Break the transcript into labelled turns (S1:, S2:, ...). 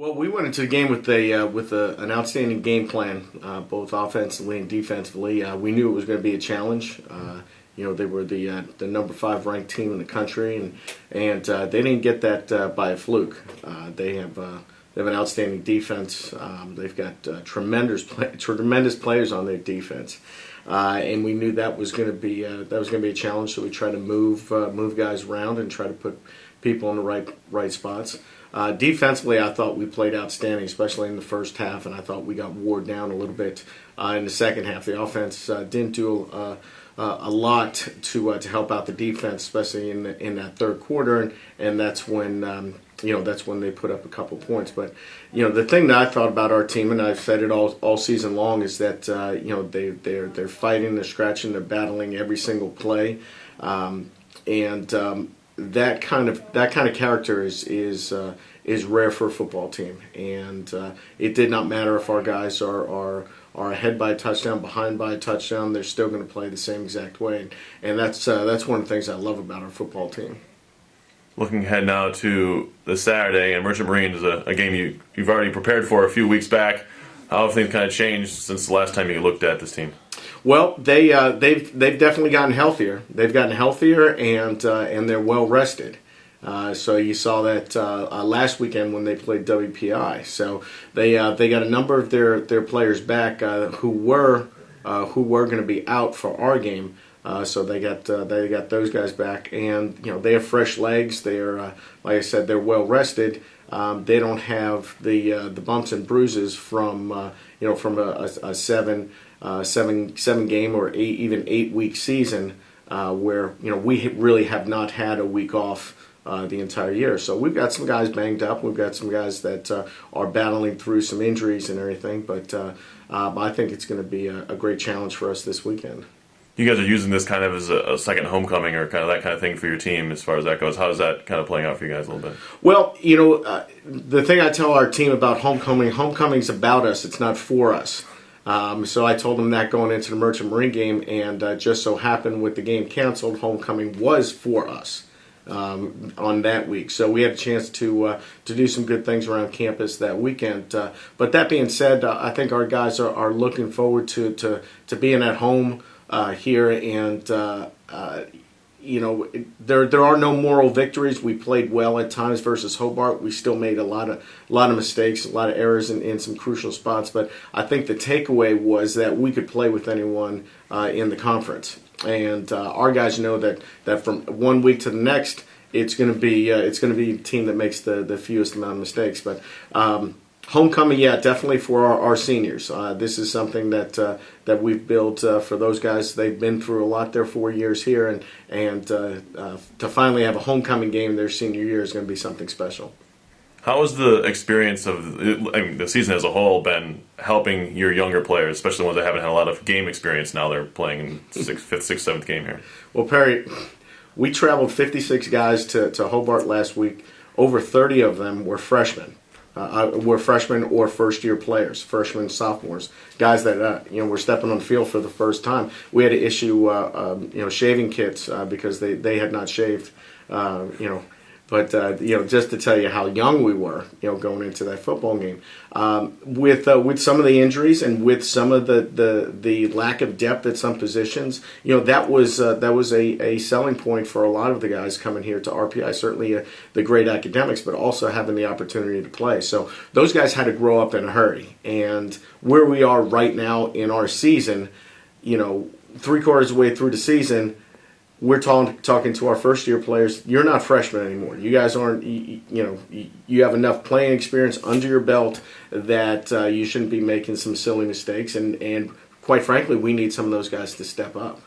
S1: Well, we went into the game with an outstanding game plan, both offensively and defensively. We knew it was going to be a challenge. They were the number 5 ranked team in the country, and they didn't get that by a fluke. They have an outstanding defense. They've got tremendous players on their defense, and we knew that was going to be a challenge. So we tried to move guys around and try to put people in the right spots. Defensively, I thought we played outstanding, especially in the first half, and I thought we got wore down a little bit in the second half. The offense didn't do a lot to help out the defense, especially in that third quarter, and that's when they put up a couple points. But the thing that I thought about our team, and I've said it all season long, is that they're fighting, they're scratching, they're battling every single play, that kind of character is rare for a football team, and it did not matter if our guys are ahead by a touchdown, behind by a touchdown. They're still going to play the same exact way, and that's one of the things I love about our football team.
S2: Looking ahead now to the Saturday, and Merchant Marine is a game you've already prepared for a few weeks back. How have things kind of changed since the last time you looked at this team?
S1: Well, they've definitely gotten healthier. They've gotten healthier, and they're well rested. So you saw that last weekend when they played WPI. So they got a number of their players back who were going to be out for our game. So they got those guys back, and they have fresh legs. They're like I said, they're well rested. They don't have the bumps and bruises from a seven game or even 8 week season where we really have not had a week off the entire year. So we've got some guys banged up. We've got some guys that are battling through some injuries and everything. But I think it's going to be a great challenge for us this weekend.
S2: You guys are using this kind of as a second homecoming or kind of that kind of thing for your team as far as that goes. How is that kind of playing out for you guys a little bit?
S1: Well, the thing I tell our team about homecoming's about us. It's not for us. So I told them that going into the Merchant Marine game, and just so happened with the game canceled, homecoming was for us on that week. So we had a chance to do some good things around campus that weekend. But that being said, I think our guys are looking forward to being at home here, and there are no moral victories. We played well at times versus Hobart. We still made a lot of mistakes, a lot of errors in some crucial spots. But I think the takeaway was that we could play with anyone in the conference, and our guys know that from one week to the next, it's going to be a team that makes the fewest amount of mistakes. But homecoming, yeah, definitely for our seniors. This is something that we've built for those guys. They've been through a lot their 4 years here, and to finally have a homecoming game their senior year is going to be something special.
S2: How has the experience of the season as a whole been helping your younger players, especially ones that haven't had a lot of game experience now they're playing in 5th, 6th, 7th game here?
S1: Well, Perry, we traveled 56 guys to Hobart last week. Over 30 of them were freshmen. Were freshmen or first-year players, freshmen, sophomores, guys that were stepping on the field for the first time. We had to issue shaving kits because they had not shaved, But just to tell you how young we were, going into that football game, with some of the injuries and with some of the lack of depth at some positions, that was a selling point for a lot of the guys coming here to RPI. Certainly the great academics, but also having the opportunity to play. So those guys had to grow up in a hurry. And where we are right now in our season, 3/4 of the way through the season, we're talking to our first-year players. You're not freshmen anymore. You guys aren't. You have enough playing experience under your belt that you shouldn't be making some silly mistakes. And quite frankly, we need some of those guys to step up.